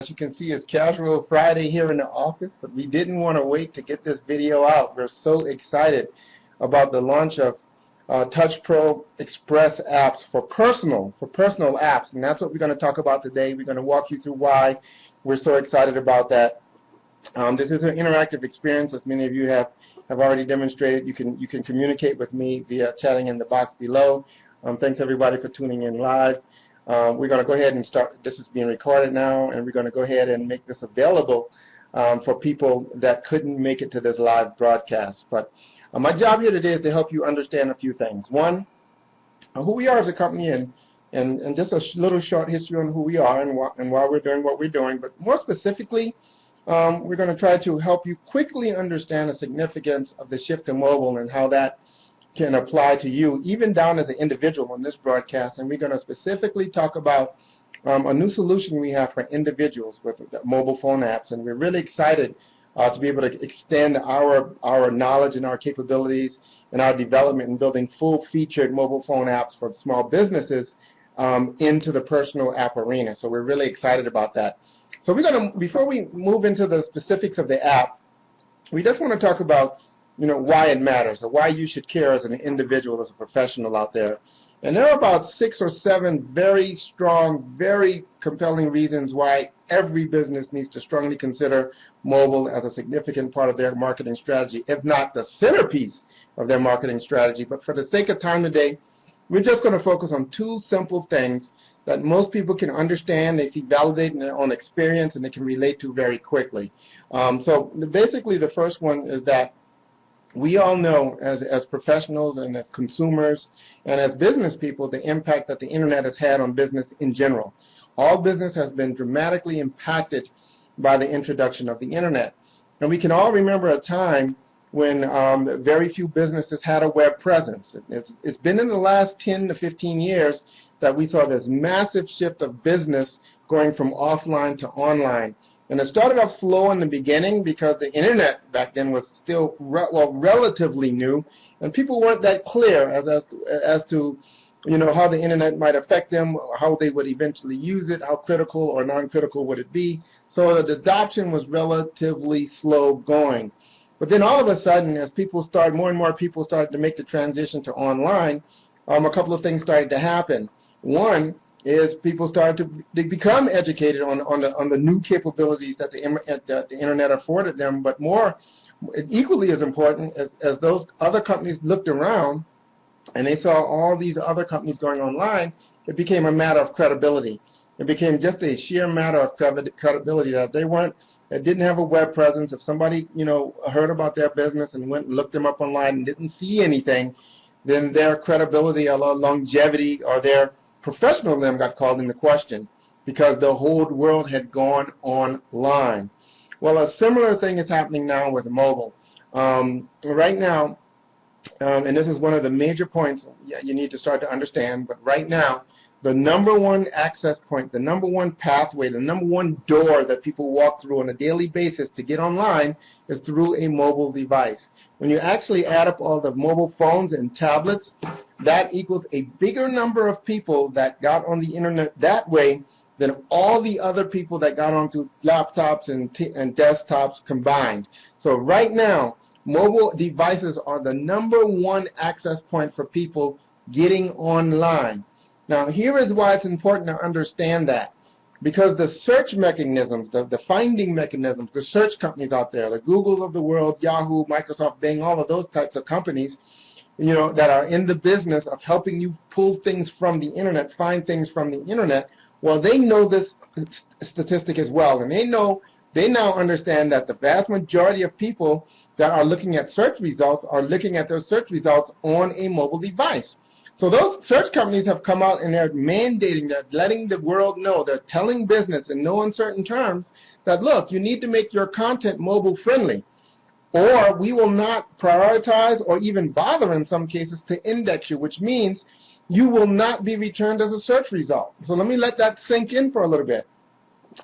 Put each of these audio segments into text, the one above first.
As you can see, it's Casual Friday here in the office, but we didn't want to wait to get this video out. We're so excited about the launch of Touch Pro Express apps for personal apps, and that's what we're going to talk about today. We're going to walk you through why we're so excited about that. This is an interactive experience, as many of you have already demonstrated. You can communicate with me via chatting in the box below. Thanks everybody for tuning in live. We're going to go ahead and start. This is being recorded now, and we're going to go ahead and make this available for people that couldn't make it to this live broadcast. But my job here today is to help you understand a few things. One, who we are as a company, and just a little short history on who we are and why we're doing what we're doing. But more specifically, we're going to try to help you quickly understand the significance of the shift to mobile and how that can apply to you, even down as an individual on this broadcast. And we're going to specifically talk about a new solution we have for individuals with the mobile phone apps. And we're really excited to be able to extend our knowledge and our capabilities and our development in building full-featured mobile phone apps for small businesses into the personal app arena. So we're really excited about that. So we're going to, before we move into the specifics of the app, we just want to talk about why it matters, or why you should care as an individual, as a professional out there. And there are about 6 or 7 very strong, very compelling reasons why every business needs to strongly consider mobile as a significant part of their marketing strategy, if not the centerpiece of their marketing strategy. But for the sake of time today, we're just going to focus on 2 simple things that most people can understand, they see validated in their own experience, and they can relate to very quickly. So basically the first one is that we all know as professionals and as consumers and as business people the impact that the internet has had on business in general. All business has been dramatically impacted by the introduction of the internet. And we can all remember a time when very few businesses had a web presence. It's been in the last 10 to 15 years that we saw this massive shift of business going from offline to online. And it started off slow in the beginning because the internet back then was still relatively new, and people weren't that clear as to how the internet might affect them, how they would eventually use it, how critical or non-critical would it be. So the adoption was relatively slow going. But then all of a sudden, as more and more people started to make the transition to online, a couple of things started to happen. One is people started to become educated on the new capabilities that the internet afforded them. But equally as important, as those other companies looked around and they saw all these other companies going online, it became a matter of credibility. It became just a sheer matter of credibility that they didn't have a web presence. If somebody heard about their business and went and looked them up online and didn't see anything, then their credibility or longevity or their professionalism got called into question because the whole world had gone online. Well, a similar thing is happening now with mobile. Right now, and this is one of the major points you need to start to understand, but right now, the number one access point, the number one pathway, the number one door that people walk through on a daily basis to get online is through a mobile device. When you actually add up all the mobile phones and tablets, that equals a bigger number of people that got on the internet that way than all the other people that got onto laptops and desktops combined. So right now, mobile devices are the number one access point for people getting online. Now, here is why it's important to understand that. Because the search mechanisms, the finding mechanisms, the search companies out there, the Googles of the world, Yahoo, Microsoft, Bing, all of those types of companies, that are in the business of helping you pull things from the internet, find things from the internet, well, they know this statistic as well. And they now understand that the vast majority of people that are looking at search results are looking at their search results on a mobile device. So those search companies have come out and they're mandating, they're letting the world know, they're telling business in no uncertain terms that, look, you need to make your content mobile friendly, or we will not prioritize or even bother in some cases to index you, which means you will not be returned as a search result. So let me let that sink in for a little bit.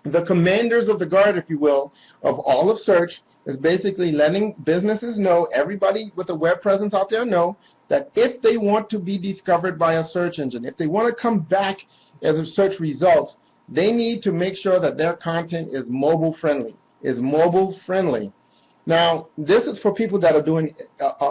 The commanders of the guard, if you will, of all of search is basically letting businesses know, everybody with a web presence out there know, that if they want to be discovered by a search engine, if they want to come back as a search results, they need to make sure that their content is mobile friendly, Now, this is for people that are doing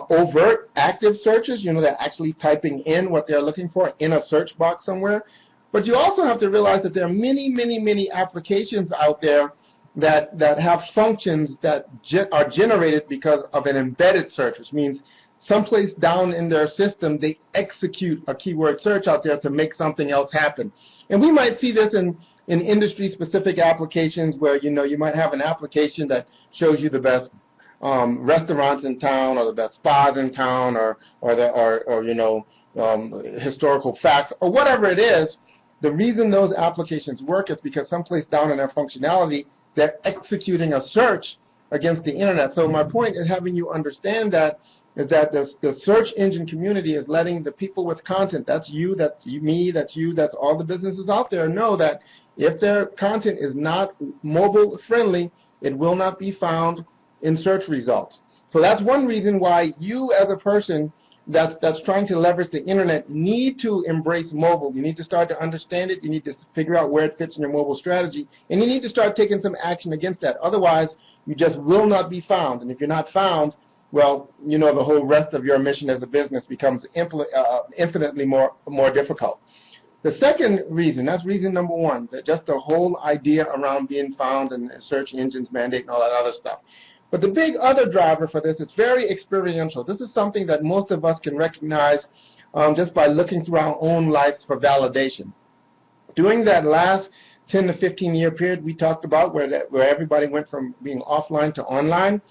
overt active searches, they're actually typing in what they're looking for in a search box somewhere. But you also have to realize that there are many, many, many applications out there that have functions that are generated because of an embedded search, which means someplace down in their system, they execute a keyword search out there to make something else happen. And we might see this in industry-specific applications where, you might have an application that shows you the best restaurants in town, or the best spas in town, or historical facts, or whatever it is. The reason those applications work is because someplace down in their functionality, they're executing a search against the internet. So my point is having you understand that is that the search engine community is letting the people with content, that's you, that's me, that's you, that's all the businesses out there, know that if their content is not mobile friendly, it will not be found in search results. So that's one reason why you as a person that's trying to leverage the internet need to embrace mobile. You need to start to understand it. You need to figure out where it fits in your mobile strategy. And you need to start taking some action against that. Otherwise, you just will not be found. And if you're not found, well, the whole rest of your mission as a business becomes infinitely more difficult. The second reason, that's reason number one, that just the whole idea around being found and search engines mandate and all that other stuff. But the big other driver for this is very experiential. This is something that most of us can recognize just by looking through our own lives for validation. During that last 10 to 15 year period we talked about where everybody went from being offline to online,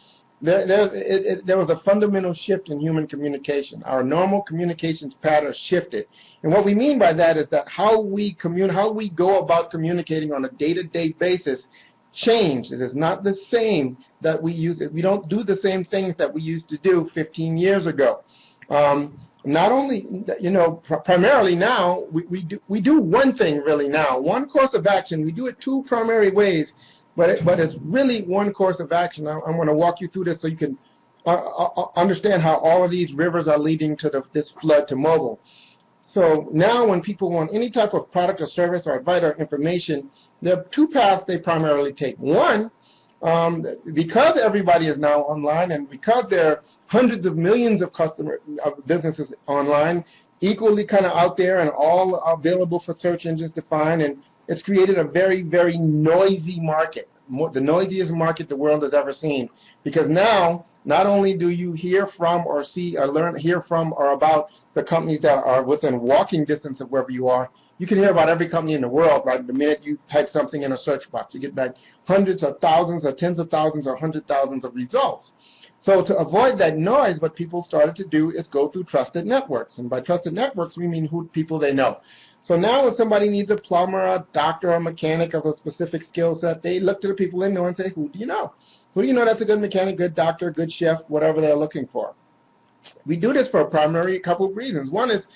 there was a fundamental shift in human communication. Our normal communications patterns shifted. And what we mean by that is that how we go about communicating on a day-to-day basis changed. It is not the same that we use it. We don't do the same things that we used to do 15 years ago. Not only, primarily now, we do one thing really now, one course of action. We do it two primary ways, but it's really one course of action. I'm going to walk you through this so you can understand how all of these rivers are leading to this flood to mobile. So now when people want any type of product or service or advice or information, there are two paths they primarily take. One, because everybody is now online and because there are hundreds of millions of businesses online, equally kind of out there and all available for search engines to find, and it's created a very, very noisy market, the noisiest market the world has ever seen. Because now, not only do you hear from or see or hear from or about the companies that are within walking distance of wherever you are, you can hear about every company in the world, right? The minute you type something in a search box, you get back hundreds of thousands or tens of thousands or 100,000s of results. So to avoid that noise, what people started to do is go through trusted networks. And by trusted networks, we mean people they know. So now if somebody needs a plumber, a doctor, a mechanic of a specific skill set, they look to the people they know and say, who do you know? Who do you know that's a good mechanic, good doctor, good chef, whatever they're looking for? We do this for a primary couple of reasons. One is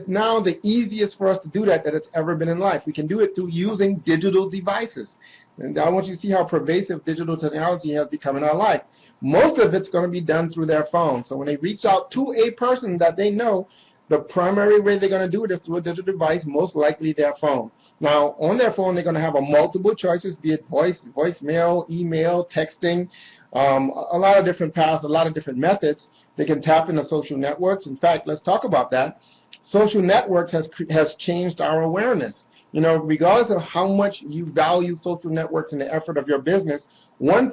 now the easiest for us to do that it's ever been in life. We can do it through using digital devices. And I want you to see how pervasive digital technology has become in our life. Most of it's going to be done through their phone. So when they reach out to a person that they know, the primary way they're going to do it is through a digital device, most likely their phone. Now, on their phone, they're going to have a multiple choices, be it voicemail, email, texting, a lot of different paths, a lot of different methods. They can tap into social networks. In fact, let's talk about that. Social networks has changed our awareness. Regardless of how much you value social networks and the effort of your business, one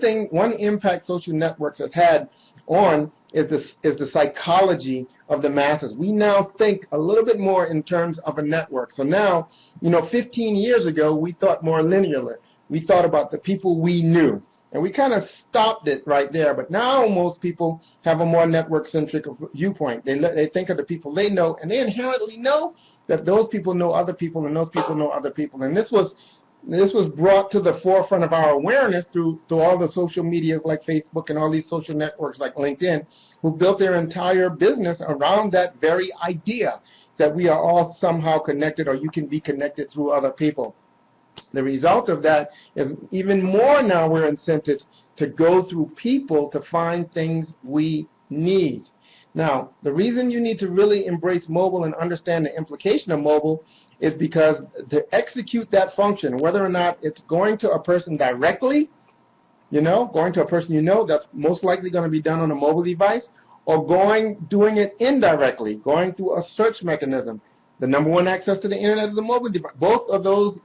impact social networks has had on is the psychology of the masses. We now think a little bit more in terms of a network. So now, 15 years ago, we thought more linearly. We thought about the people we knew. And we kind of stopped it right there. But now most people have a more network-centric viewpoint. They think of the people they know, and they inherently know that those people know other people, and those people know other people. And this was brought to the forefront of our awareness through all the social medias like Facebook and all these social networks like LinkedIn, who built their entire business around that very idea that we are all somehow connected, or you can be connected through other people. The result of that is even more now we're incented to go through people to find things we need. Now, the reason you need to really embrace mobile and understand the implication of mobile is because to execute that function, whether or not it's going to a person directly, going to a person that's most likely going to be done on a mobile device, or doing it indirectly, going through a search mechanism. The number one access to the internet is a mobile device. Both of those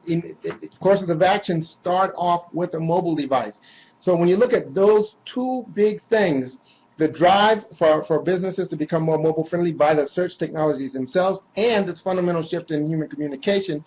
courses of action start off with a mobile device. So when you look at those two big things, the drive for businesses to become more mobile friendly by the search technologies themselves and this fundamental shift in human communication,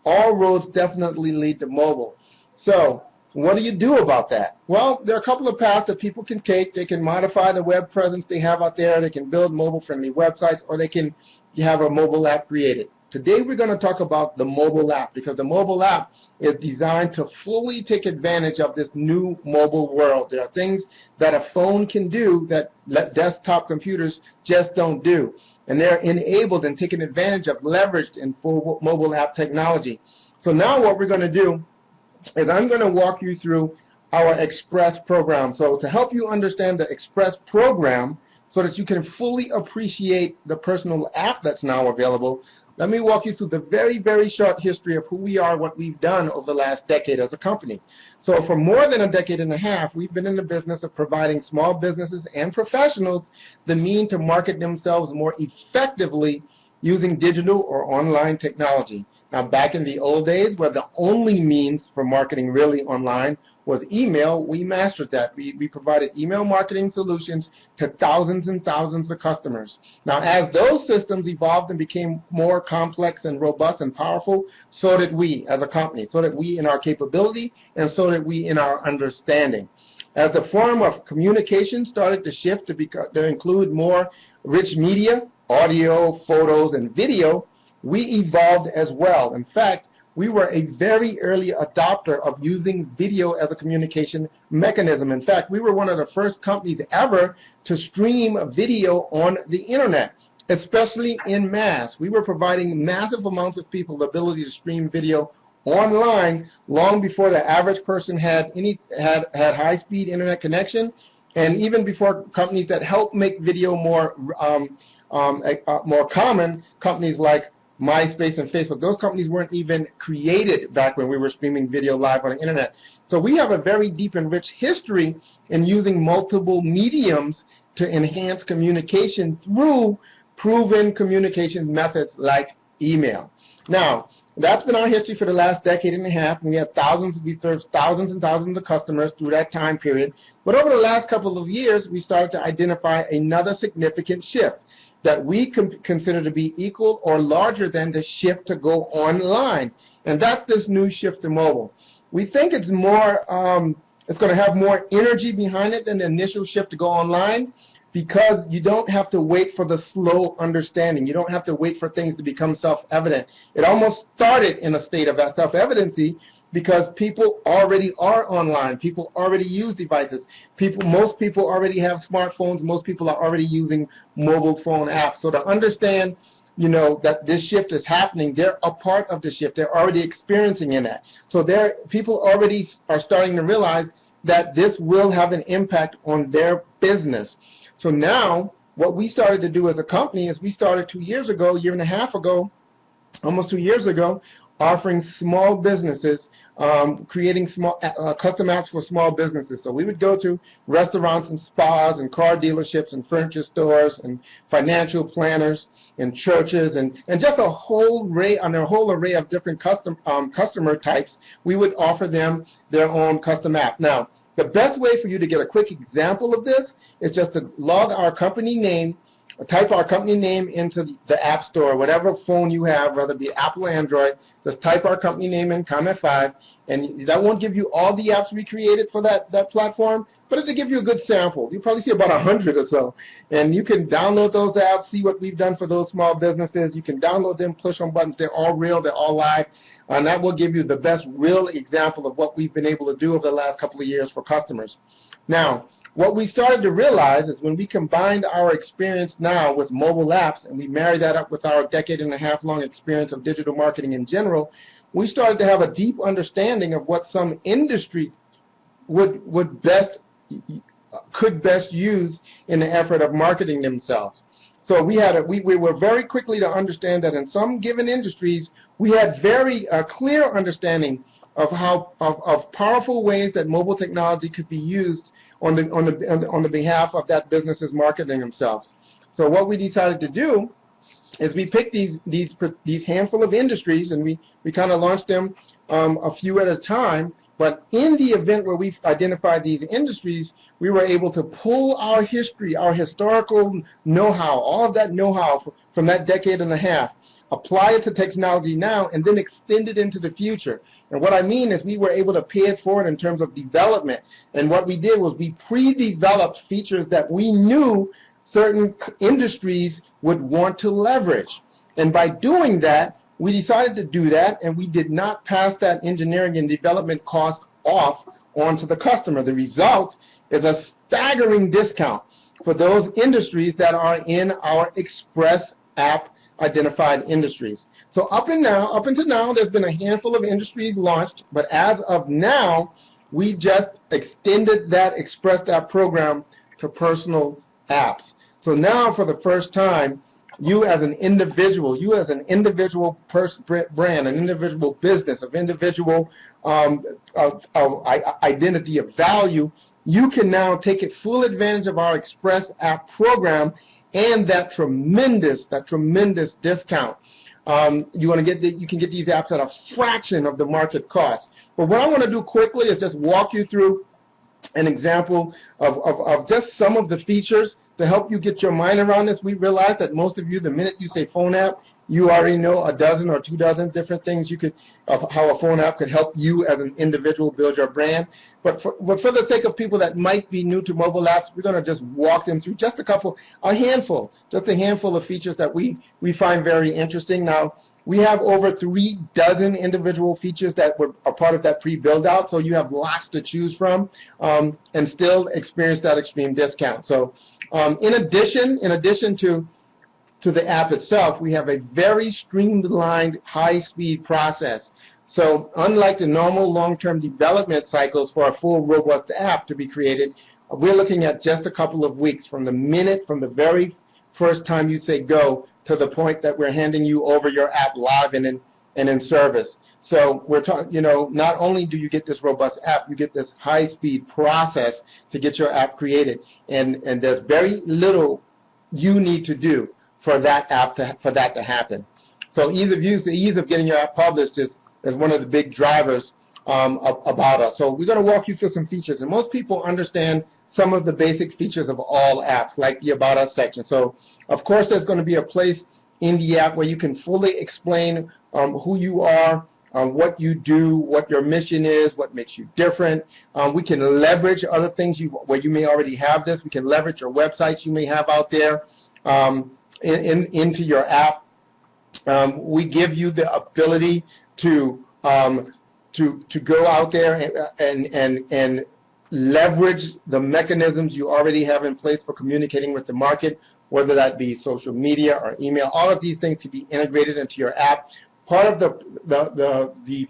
all roads definitely lead to mobile. So what do you do about that? Well, there are a couple of paths that people can take. They can modify the web presence they have out there. They can build mobile-friendly websites, or they can have a mobile app created. Today we're going to talk about the mobile app, because the mobile app is designed to fully take advantage of this new mobile world. There are things that a phone can do that desktop computers just don't do. And they're enabled and taken advantage of, leveraged in full mobile app technology. So now what we're going to do is I'm going to walk you through our Express program. So to help you understand the Express program so that you can fully appreciate the personal app that's now available, let me walk you through the very, very short history of who we are, what we've done over the last decade as a company. So for more than a decade and a half, we've been in the business of providing small businesses and professionals the means to market themselves more effectively using digital or online technology. Now, back in the old days, where the only means for marketing really online was email, we mastered that. We provided email marketing solutions to thousands and thousands of customers. Now, as those systems evolved and became more complex and robust and powerful, so did we as a company, so did we in our capability, and so did we in our understanding. As the form of communication started to shift to include more rich media, audio, photos, and video, we evolved as well. In fact, we were a very early adopter of using video as a communication mechanism. In fact, we were one of the first companies ever to stream video on the internet, especially in mass. We were providing massive amounts of people the ability to stream video online long before the average person had high-speed internet connection, and even before companies that helped make video more common, companies like MySpace and Facebook, those companies weren't even created back when we were streaming video live on the internet. So we have a very deep and rich history in using multiple mediums to enhance communication through proven communication methods like email. Now, that's been our history for the last decade and a half, and we served thousands and thousands of customers through that time period. But over the last couple of years, we started to identify another significant shift that we consider to be equal or larger than the shift to go online, and that's this new shift to mobile. We think it's more, it's going to have more energy behind it than the initial shift to go online, because you don't have to wait for the slow understanding. You don't have to wait for things to become self-evident. It almost started in a state of self-evidency because people already are online. People already use devices. Most people already have smartphones. Most people are already using mobile phone apps. So to understand, that this shift is happening, they're a part of the shift. They're already experiencing in that. So people already are starting to realize that this will have an impact on their business. So now what we started to do as a company is we started 2 years ago, year and a half ago, almost 2 years ago, offering small businesses, creating small custom apps for small businesses. So we would go to restaurants and spas and car dealerships and furniture stores and financial planners and churches and just a whole array of different customer types. We would offer them their own custom app. Now, the best way for you to get a quick example of this is just to log our company name, or type our company name into the App Store, whatever phone you have, whether it be Apple or Android. Just type our company name in, Comment 5, and that won't give you all the apps we created for that platform, but it'll give you a good sample. You'll probably see about 100 or so, and you can download those apps, see what we've done for those small businesses. You can download them, push on buttons. They're all real. They're all live. And that will give you the best real example of what we've been able to do over the last couple of years for customers. Now, what we started to realize is when we combined our experience now with mobile apps and we married that up with our decade and a half long experience of digital marketing in general, we started to have a deep understanding of what some industry could best use in the effort of marketing themselves. So we were very quickly to understand that in some given industries, we had very clear understanding of how of powerful ways that mobile technology could be used on the behalf of that business's marketing themselves. So what we decided to do is we picked these handful of industries, and we kind of launched them a few at a time. But in the event where we've identified these industries, we were able to pull our history, our historical know-how, all of that know-how from that decade and a half, apply it to technology now, and then extend it into the future. And what I mean is we were able to pay it forward in terms of development. And what we did was we pre-developed features that we knew certain industries would want to leverage. And by doing that, we decided to do that, and we did not pass that engineering and development cost off onto the customer. The result is a staggering discount for those industries that are in our Express app identified industries. So up until now, there's been a handful of industries launched, but as of now, we just extended that Express app program to personal apps. So now, for the first time, you as an individual brand, an individual business, of individual identity of value, you can now take full advantage of our Express app program and that tremendous discount. You can get these apps at a fraction of the market cost. But what I want to do quickly is just walk you through an example of just some of the features to help you get your mind around this. We realize that most of you, the minute you say phone app, you already know a dozen or 2 dozen different things of how a phone app could help you as an individual build your brand. But for the sake of people that might be new to mobile apps, we're going to just walk them through just a handful of features that we find very interesting. Now, we have over 3 dozen individual features that were a part of that pre-build out, so you have lots to choose from and still experience that extreme discount. So in addition to the app itself, we have a very streamlined, high-speed process. So unlike the normal long-term development cycles for a full, robust app to be created, we're looking at just a couple of weeks from the very first time you say go to the point that we're handing you over your app live and in service. So we're talking, not only do you get this robust app, you get this high-speed process to get your app created, and there's very little you need to do for that to happen. So the ease of getting your app published is one of the big drivers about us. So we're going to walk you through some features, and most people understand some of the basic features of all apps, like the About Us section. So of course, there's going to be a place in the app where you can fully explain who you are, what you do, what your mission is, what makes you different. We can leverage other things where you may already have this. We can leverage your websites you may have out there into your app. We give you the ability to go out there and leverage the mechanisms you already have in place for communicating with the market, whether that be social media or email. All of these things can be integrated into your app. Part of the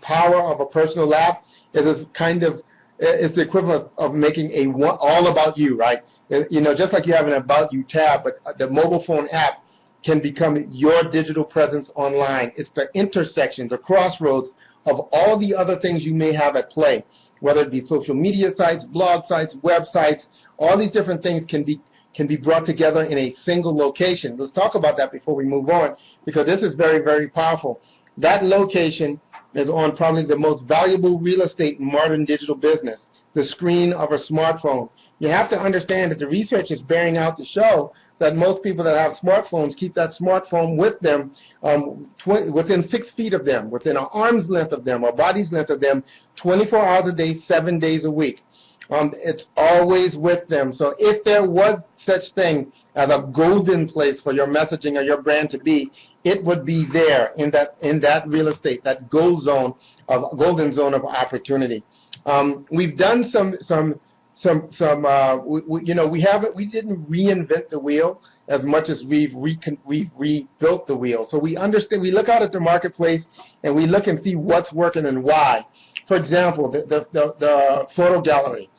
power of a personal app is the equivalent of making all about you, right? Just like you have an About You tab, but the mobile phone app can become your digital presence online. It's the intersection, the crossroads of all the other things you may have at play, whether it be social media sites, blog sites, websites. All these different things can be brought together in a single location. Let's talk about that before we move on, because this is very, very powerful. That location is on probably the most valuable real estate in modern digital business, the screen of a smartphone. You have to understand that the research is bearing out to show that most people that have smartphones keep that smartphone with them within 6 feet of them, within an arm's length of them, or body's length of them, 24 hours a day, 7 days a week. It's always with them. So if there was such thing as a golden place for your messaging or your brand to be, it would be there in that real estate, that golden zone of opportunity. We've done we didn't reinvent the wheel as much as we've rebuilt the wheel. So we understand, we look out at the marketplace and we look and see what's working and why. For example, the photo gallery.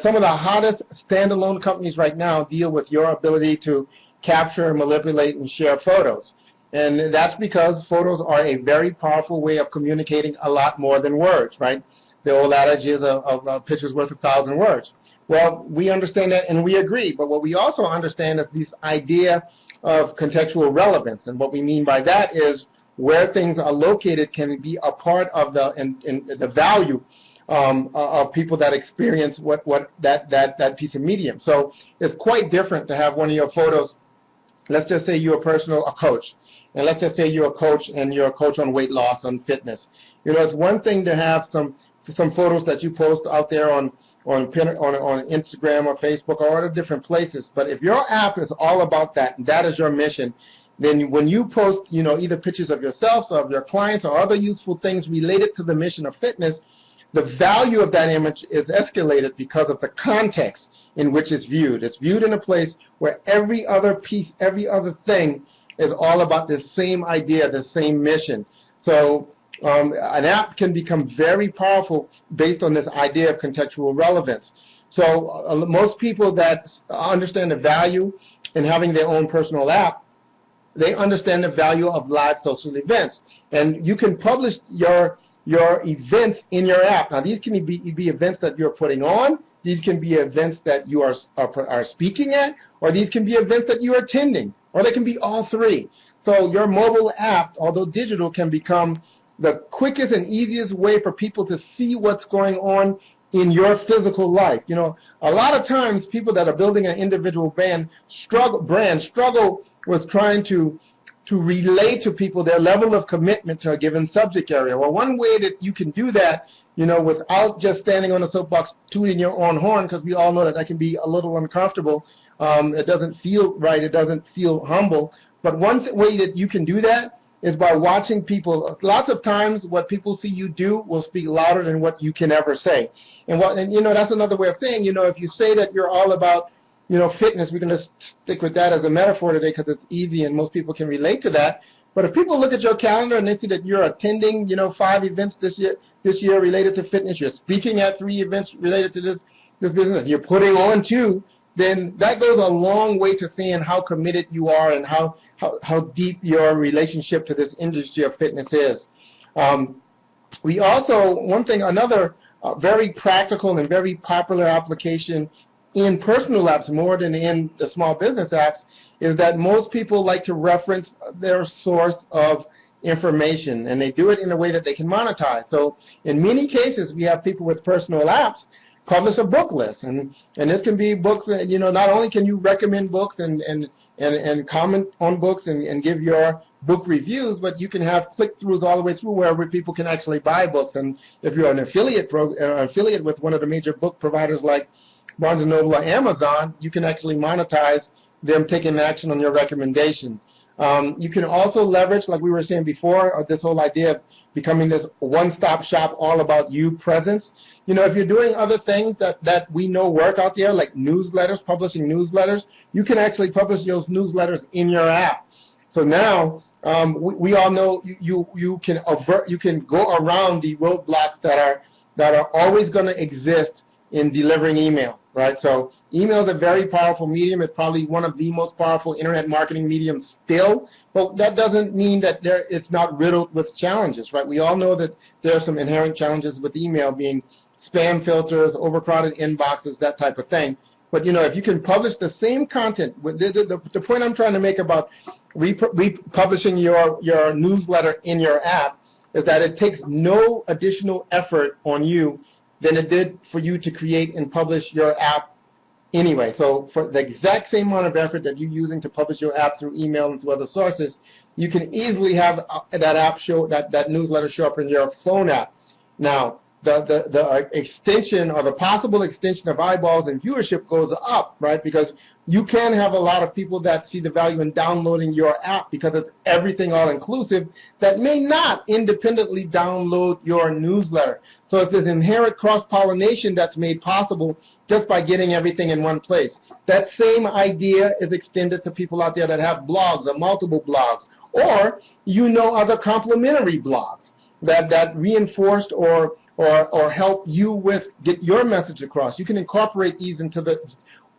Some of the hottest standalone companies right now deal with your ability to capture, manipulate, and share photos. And that's because photos are a very powerful way of communicating a lot more than words, right? The old adage is a picture's worth 1,000 words. Well, we understand that and we agree, but what we also understand is this idea of contextual relevance. And what we mean by that is where things are located can be a part of the value of people that experience that piece of medium. So it's quite different to have one of your photos. Let's just say you're a coach, and let's just say you're a coach and you're a coach on weight loss, on fitness. You know, it's one thing to have some photos that you post out there on Instagram or Facebook or other different places. But if your app is all about that, and that is your mission, then when you post, you know, either pictures of yourself or of your clients or other useful things related to the mission of fitness, the value of that image is escalated because of the context in which it's viewed. It's viewed in a place where every other piece, every other thing is all about the same idea, the same mission. So an app can become very powerful based on this idea of contextual relevance. So most people that understand the value in having their own personal app, they understand the value of live social events. And you can publish your events in your app. Now, these can be events that you're putting on. These can be events that you are speaking at, or these can be events that you're attending, or they can be all three. So your mobile app, although digital, can become the quickest and easiest way for people to see what's going on in your physical life. You know, a lot of times people that are building an individual brand struggle with trying to relate to people their level of commitment to a given subject area. Well, one way that you can do that, you know, without just standing on a soapbox tooting your own horn, because we all know that can be a little uncomfortable. It doesn't feel right. It doesn't feel humble. But one way that you can do that is by watching people. Lots of times what people see you do will speak louder than what you can ever say. And you know, that's another way of saying, you know, if you say that you're all about, you know, fitness, we're going to stick with that as a metaphor today because it's easy and most people can relate to that. But if people look at your calendar and they see that you're attending, you know, 5 events this year related to fitness, you're speaking at 3 events related to this business, you're putting on 2, then that goes a long way to seeing how committed you are and how deep your relationship to this industry of fitness is. We also, another very practical and very popular application in personal apps more than in the small business apps is that most people like to reference their source of information, and they do it in a way that they can monetize. So in many cases, we have people with personal apps publish a book list, and this can be books. You know, not only can you recommend books and comment on books and give your book reviews, but you can have click-throughs all the way through where people can actually buy books. And if you're an affiliate with one of the major book providers like Barnes & Noble or Amazon, you can actually monetize them taking action on your recommendation. You can also leverage, like we were saying before, this whole idea of becoming this one-stop shop all about you presence. You know, if you're doing other things that we know work out there, like newsletters, publishing newsletters, you can actually publish those newsletters in your app. So now we all know you can go around the roadblocks that are always going to exist in delivering email, right? So email is a very powerful medium. It's probably one of the most powerful internet marketing mediums still, but that doesn't mean that it's not riddled with challenges, right? We all know that there are some inherent challenges with email, being spam filters, overcrowded inboxes, that type of thing. But, you know, if you can publish the same content, the point I'm trying to make about republishing your newsletter in your app is that it takes no additional effort on you than it did for you to create and publish your app anyway. So for the exact same amount of effort that you're using to publish your app through email and through other sources, you can easily have that newsletter show up in your phone app. Now, the extension or the possible extension of eyeballs and viewership goes up, right? Because you can have a lot of people that see the value in downloading your app because it's everything all-inclusive that may not independently download your newsletter. So it's this inherent cross-pollination that's made possible just by getting everything in one place. That same idea is extended to people out there that have blogs or multiple blogs, or you know other complementary blogs that reinforced or help you get your message across. You can incorporate these into the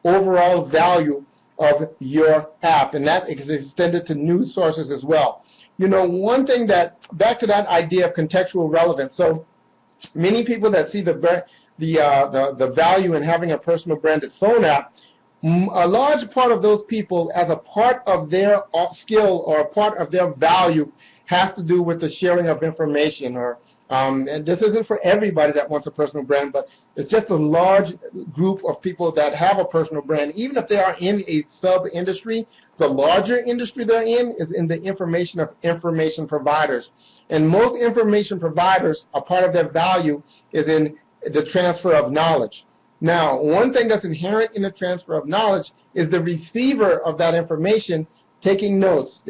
overall value of your app, and that is extended to news sources as well. You know, one thing that, back to that idea of contextual relevance, so many people that see the value in having a personal branded phone app, a large part of those people, as a part of their skill or a part of their value, has to do with the sharing of information. Or and this isn't for everybody that wants a personal brand, but it's just a large group of people that have a personal brand. Even if they are in a sub-industry, the larger industry they're in is in the information of information providers. And most information providers, a part of their value is in the transfer of knowledge. Now, one thing that's inherent in the transfer of knowledge is the receiver of that information taking notes,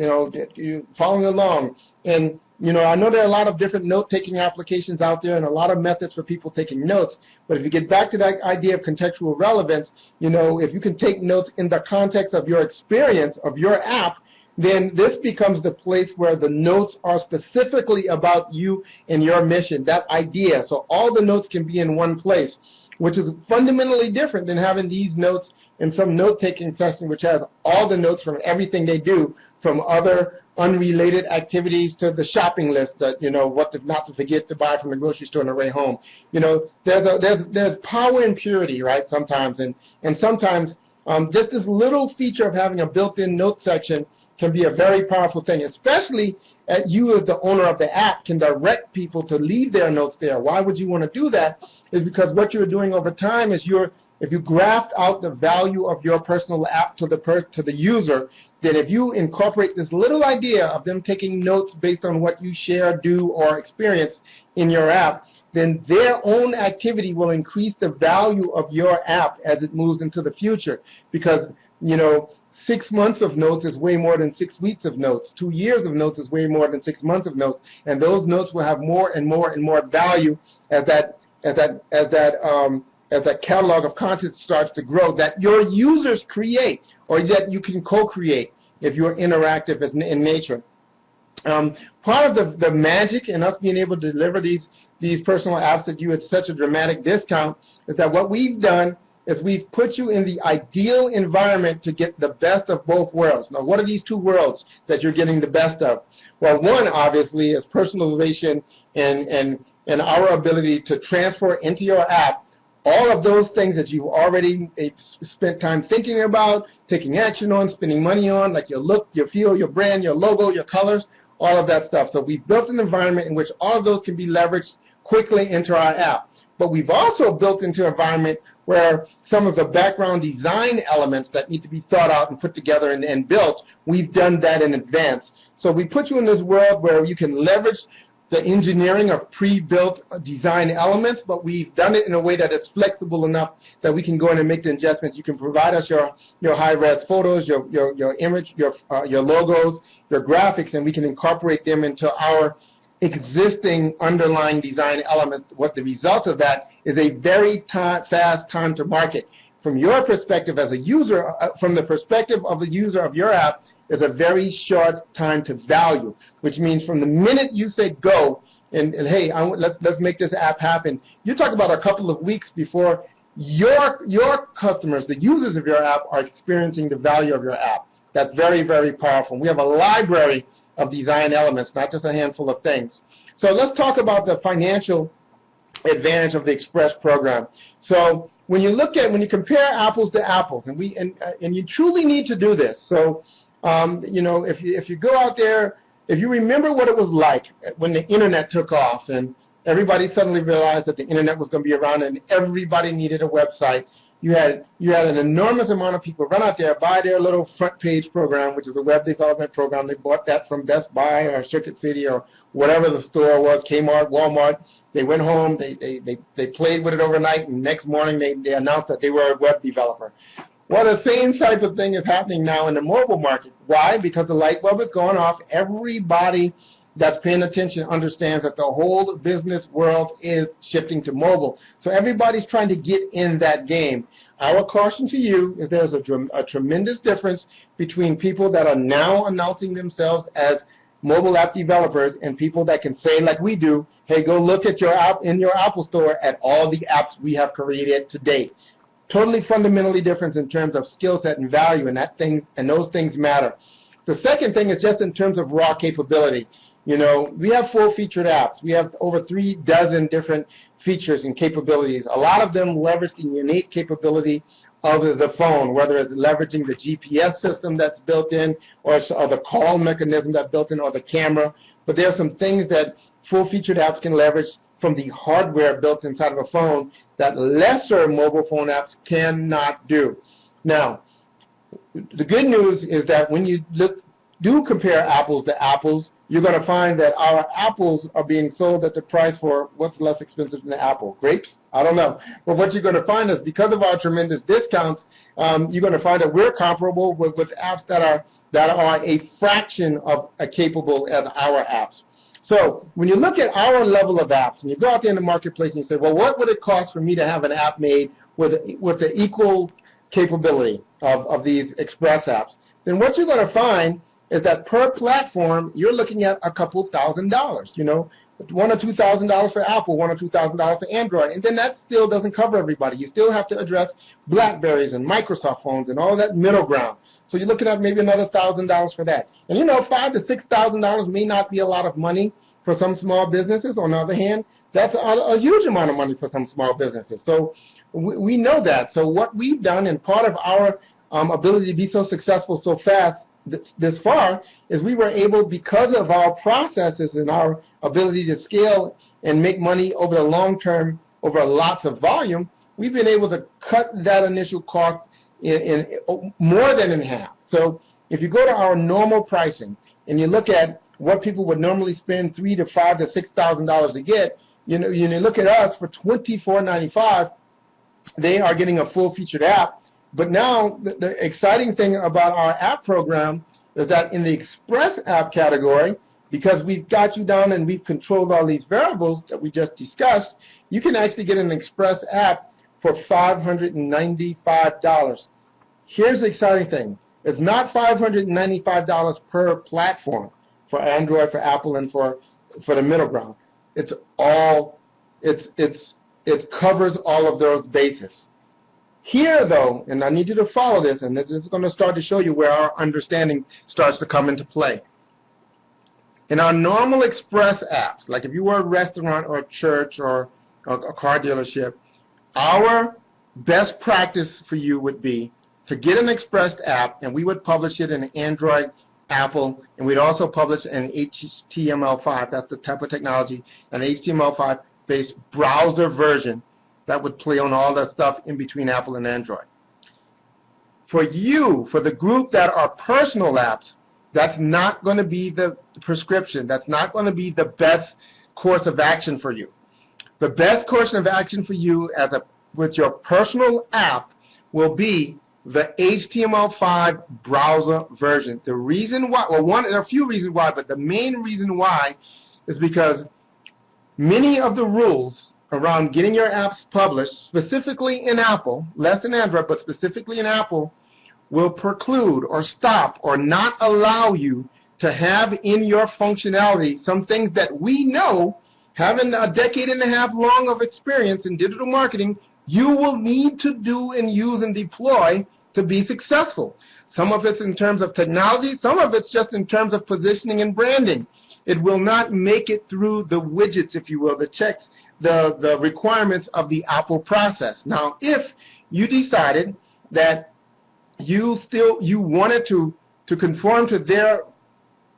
following along. And, I know there are a lot of different note-taking applications out there and a lot of methods for people taking notes. But if you get back to that idea of contextual relevance, if you can take notes in the context of your experience of your app, then this becomes the place where the notes are specifically about you and your mission, that idea. So all the notes can be in one place, which is fundamentally different than having these notes in some note-taking session, which has all the notes from everything they do, from other unrelated activities to the shopping list that, what not to forget to buy from the grocery store on the way home. There's power in purity, right, sometimes. And sometimes just this little feature of having a built-in note section can be a very powerful thing, especially as you as the owner of the app can direct people to leave their notes there. Why would you want to do that? Is because what you're doing over time is if you graft out the value of your personal app to the user, then if you incorporate this little idea of them taking notes based on what you share, do, or experience in your app, then their own activity will increase the value of your app as it moves into the future. Because, 6 months of notes is way more than 6 weeks of notes. 2 years of notes is way more than 6 months of notes. And those notes will have more and more and more value as that catalog of content starts to grow that your users create, or that you can co-create if you're interactive in nature. Part of the magic in us being able to deliver these personal apps at you at such a dramatic discount is that what we've done is we've put you in the ideal environment to get the best of both worlds. Now, what are these two worlds that you're getting the best of? Well, one, obviously, is personalization and our ability to transfer into your app all of those things that you've already spent time thinking about, taking action on, spending money on, like your look, your feel, your brand, your logo, your colors, all of that stuff. So we've built an environment in which all of those can be leveraged quickly into our app. But we've also built into an environment where some of the background design elements that need to be thought out and put together and built, we've done that in advance. So we put you in this world where you can leverage the engineering of pre-built design elements, but we've done it in a way that is flexible enough that we can go in and make the adjustments. You can provide us your high-res photos, your image, your logos, your graphics, and we can incorporate them into our existing underlying design elements. What the result of that is a very fast time to market. From your perspective as a user, from the perspective of the user of your app, is a very short time to value, which means from the minute you say go and hey, let's make this app happen, you talk about a couple of weeks before your customers, the users of your app, are experiencing the value of your app. That's very, very powerful. We have a library of design elements, not just a handful of things. So let's talk about the financial advantage of the Express program. So when you compare apples to apples, and you truly need to do this. So if you go out there, if you remember what it was like when the internet took off and everybody suddenly realized that the internet was going to be around and everybody needed a website, you had an enormous amount of people run out there, buy their little front page program, which is a web development program. They bought that from Best Buy or Circuit City or whatever the store was, Kmart, Walmart. They went home, they played with it overnight, and next morning they announced that they were a web developer. Well, the same type of thing is happening now in the mobile market. Why? Because the light bulb is going off. Everybody that's paying attention understands that the whole business world is shifting to mobile. So everybody's trying to get in that game. Our caution to you is there's a tremendous difference between people that are now announcing themselves as mobile app developers and people that can say, like we do, hey, go look at your app in your Apple Store at all the apps we have created to date. Totally fundamentally different in terms of skill set and value, and those things matter. The second thing is just in terms of raw capability. You know, we have full-featured apps. We have over 36 different features and capabilities. A lot of them leverage the unique capability of the phone, whether it's leveraging the GPS system that's built in, or the call mechanism that's built in, or the camera. But there are some things that full-featured apps can leverage from the hardware built inside of a phone that lesser mobile phone apps cannot do. Now, the good news is that when you do compare apples to apples, you're going to find that our apples are being sold at the price for what's less expensive than the apple. Grapes? I don't know. But what you're going to find is because of our tremendous discounts, you're going to find that we're comparable with apps that are a fraction of capable as our apps. So when you look at our level of apps, and you go out there in the marketplace and you say, well, what would it cost for me to have an app made with the equal capability of these Express apps? Then what you're going to find is that per platform, you're looking at a couple $1,000s, you know, $1,000 or $2,000 for Apple, $1,000 or $2,000 for Android, and then that still doesn't cover everybody. You still have to address BlackBerries and Microsoft phones and all that middle ground. So you're looking at maybe another $1,000 for that. And you know, $5,000 to $6,000 may not be a lot of money for some small businesses. On the other hand, that's a huge amount of money for some small businesses. So we know that. So what we've done, and part of our ability to be so successful so fast this far, is we were able, because of our processes and our ability to scale and make money over the long term, over lots of volume, we've been able to cut that initial cost in more than in half. So if you go to our normal pricing and you look at what people would normally spend $3,000 to $5,000 to $6,000 to get, you look at us for $24.95, they are getting a full-featured app. But now the exciting thing about our app program is that in the Express app category, because we've got you down and we've controlled all these variables that we just discussed, you can actually get an Express app for $595. Here's the exciting thing. It's not $595 per platform for Android, for Apple, and for the middle ground. It covers all of those bases. Here, though, and I need you to follow this, and this is going to start to show you where our understanding starts to come into play. In our normal Express apps, like if you were a restaurant or a church or a car dealership, our best practice for you would be to get an Express app, and we would publish it in Android, Apple, and we'd also publish an HTML5, that's the type of technology, an HTML5 based browser version that would play on all that stuff in between Apple and Android. For you, for the group that are personal apps, that's not going to be the prescription. That's not going to be the best course of action for you. The best course of action for you with your personal app will be the HTML5 browser version. The reason why, well, there are a few reasons why, but the main reason why is because many of the rules around getting your apps published, specifically in Apple, less in Android, but specifically in Apple, will preclude or stop or not allow you to have in your functionality some things that we know, having a decade and a half long of experience in digital marketing, you will need to do and use and deploy to be successful. Some of it's in terms of technology, some of it's just in terms of positioning and branding. It will not make it through the widgets, if you will, the checks, the requirements of the Apple process. Now, if you decided that you wanted to conform to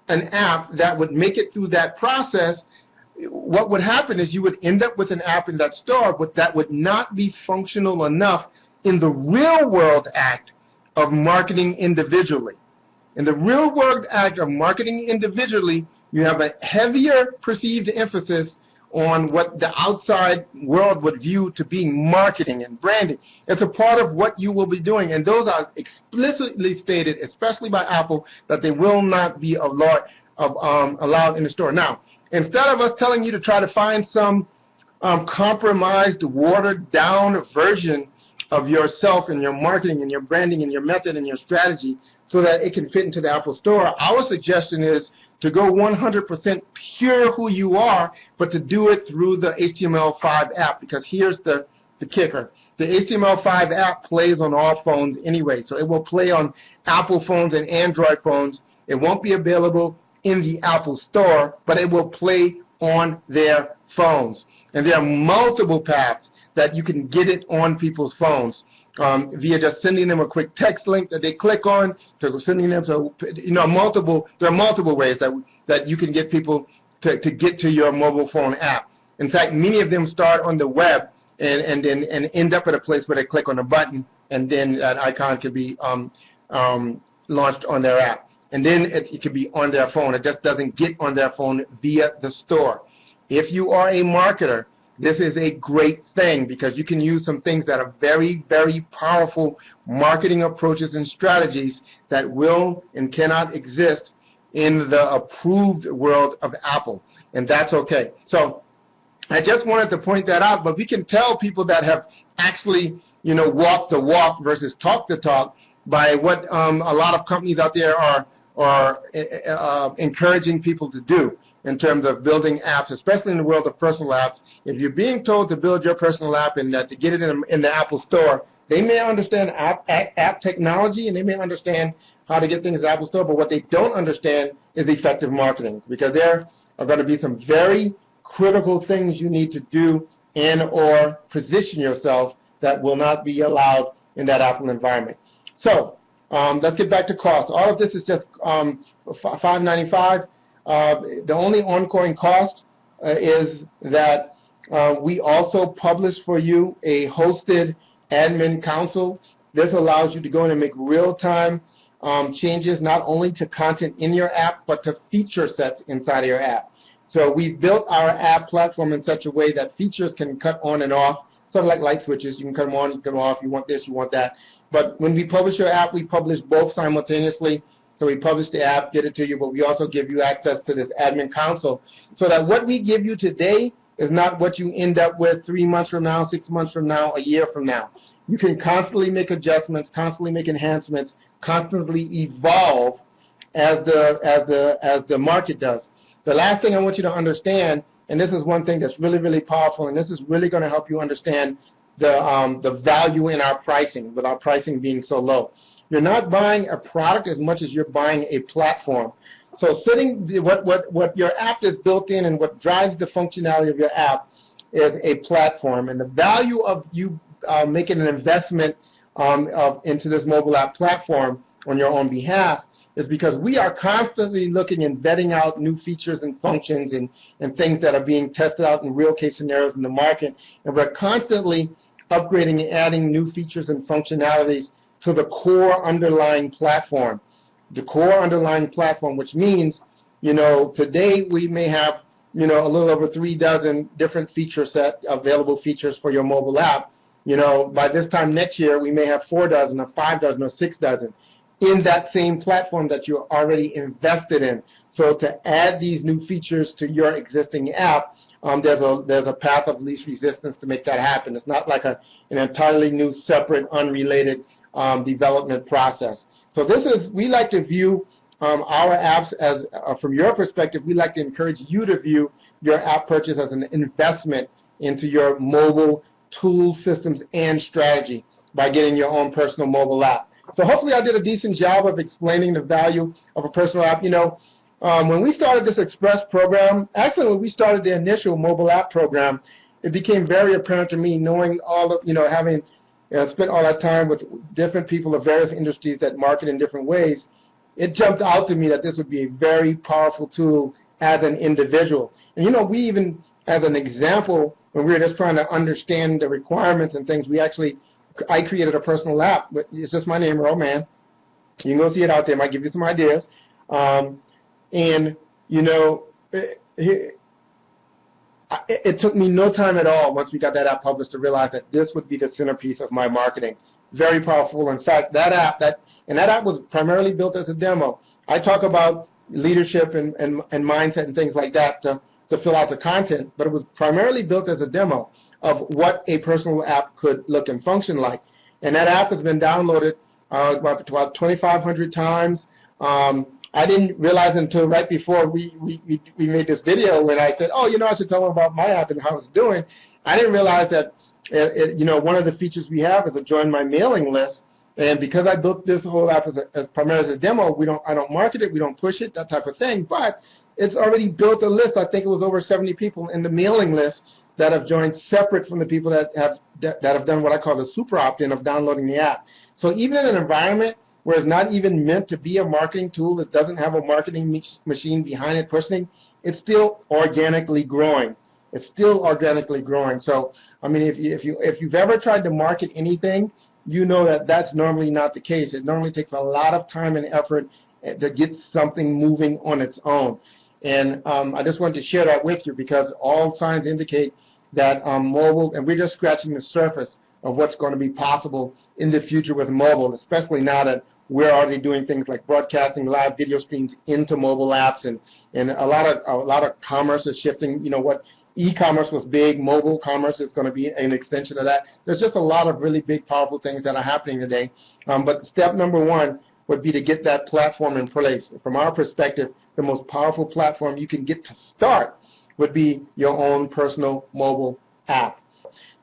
an app that would make it through that process, what would happen is you would end up with an app in that store, but that would not be functional enough in the real world act of marketing individually. In the real world act of marketing individually, you have a heavier perceived emphasis on what the outside world would view to be marketing and branding. It's a part of what you will be doing, and those are explicitly stated, especially by Apple, that they will not be allowed in the store. Now, instead of us telling you to try to find some compromised, watered-down version of yourself and your marketing and your branding and your method and your strategy so that it can fit into the Apple Store, our suggestion is to go 100% pure who you are, but to do it through the HTML5 app, because here's the kicker. the HTML5 app plays on all phones anyway, so it will play on Apple phones and Android phones. It won't be available in the Apple Store, but it will play on their phones. And there are multiple paths that you can get it on people's phones via just sending them a quick text link that they click on, to sending them to, there are multiple ways that you can get people to get to your mobile phone app. In fact, many of them start on the web and end up at a place where they click on a button, and then that icon could be launched on their app. And then it could be on their phone. It just doesn't get on their phone via the store. If you are a marketer, this is a great thing because you can use some things that are very, very powerful marketing approaches and strategies that will and cannot exist in the approved world of Apple. And that's okay. So I just wanted to point that out, but we can tell people that have actually, walked the walk versus talk the talk by what a lot of companies out there are encouraging people to do in terms of building apps, especially in the world of personal apps. If you're being told to build your personal app and to get it in the Apple Store, they may understand app technology and they may understand how to get things in the Apple Store, but what they don't understand is effective marketing, because there are going to be some very critical things you need to do and or position yourself that will not be allowed in that Apple environment. So let's get back to cost. All of this is just $5.95. The only ongoing cost is that we also publish for you a hosted admin console. This allows you to go in and make real-time changes, not only to content in your app, but to feature sets inside of your app. So we've built our app platform in such a way that features can cut on and off, sort of like light switches. You can cut them on, you can cut them off, you want this, you want that. But when we publish your app, we publish both simultaneously. So we publish the app, get it to you, but we also give you access to this admin console so that what we give you today is not what you end up with 3 months from now, 6 months from now, a year from now. You can constantly make adjustments, constantly make enhancements, constantly evolve as the market does. The last thing I want you to understand, and this is one thing that's really, really powerful, and this is really going to help you understand the value in our pricing, with our pricing being so low. You're not buying a product as much as you're buying a platform. So what your app is built in and what drives the functionality of your app is a platform. And the value of you making an investment into this mobile app platform on your own behalf is because we are constantly looking and vetting out new features and functions and things that are being tested out in real case scenarios in the market. And we're constantly upgrading and adding new features and functionalities to the core underlying platform. The core underlying platform, which means, today we may have, a little over 3 dozen different feature set, available features for your mobile app. By this time next year, we may have 4 dozen or 5 dozen or 6 dozen in that same platform that you're already invested in. So to add these new features to your existing app, there's a path of least resistance to make that happen. It's not like an entirely new, separate, unrelated development process. So we like to view our apps as, from your perspective, we like to encourage you to view your app purchase as an investment into your mobile tool systems and strategy by getting your own personal mobile app. So hopefully I did a decent job of explaining the value of a personal app. When we started this Express program, actually when we started the initial mobile app program, it became very apparent to me, knowing all of, having spent all that time with different people of various industries that market in different ways, it jumped out to me that this would be a very powerful tool as an individual. And we even, as an example, when we were just trying to understand the requirements and things, I created a personal app, but it's just my name, Roman. You can go see it out there. It might give you some ideas. It took me no time at all once we got that app published to realize that this would be the centerpiece of my marketing. Very powerful. In fact, that app was primarily built as a demo. I talk about leadership and mindset and things like that to fill out the content, but it was primarily built as a demo of what a personal app could look and function like. And that app has been downloaded about 2,500 times. I didn't realize until right before we made this video when I said, I should tell them about my app and how it's doing. I didn't realize that You know, one of the features we have is a join my mailing list. And because I built this whole app as primarily as a demo, I don't market it, we don't push it, that type of thing. But it's already built a list. I think it was over 70 people in the mailing list that have joined, separate from the people that have done what I call the super opt-in of downloading the app. So even in an environment where it's not even meant to be a marketing tool, it doesn't have a marketing machine behind it pushing, it's still organically growing. It's still organically growing. So I mean, if you've ever tried to market anything, you know that that's normally not the case. It normally takes a lot of time and effort to get something moving on its own. And I just wanted to share that with you because all signs indicate that mobile, and we're just scratching the surface of what's going to be possible in the future with mobile, especially now that we're already doing things like broadcasting live video streams into mobile apps, and a lot of commerce is shifting. You know what? E-commerce was big. Mobile commerce is going to be an extension of that. There's just a lot of really big, powerful things that are happening today. But step number one would be to get that platform in place. From our perspective, the most powerful platform you can get to start would be your own personal mobile app.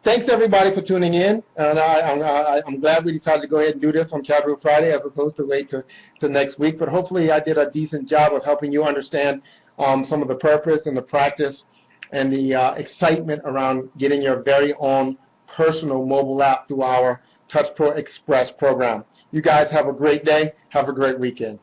Thanks, everybody, for tuning in. And I'm glad we decided to go ahead and do this on Casual Friday as opposed to wait to next week. But hopefully I did a decent job of helping you understand some of the purpose and the practice and the excitement around getting your very own personal mobile app through our TouchPro Express program. You guys have a great day. Have a great weekend.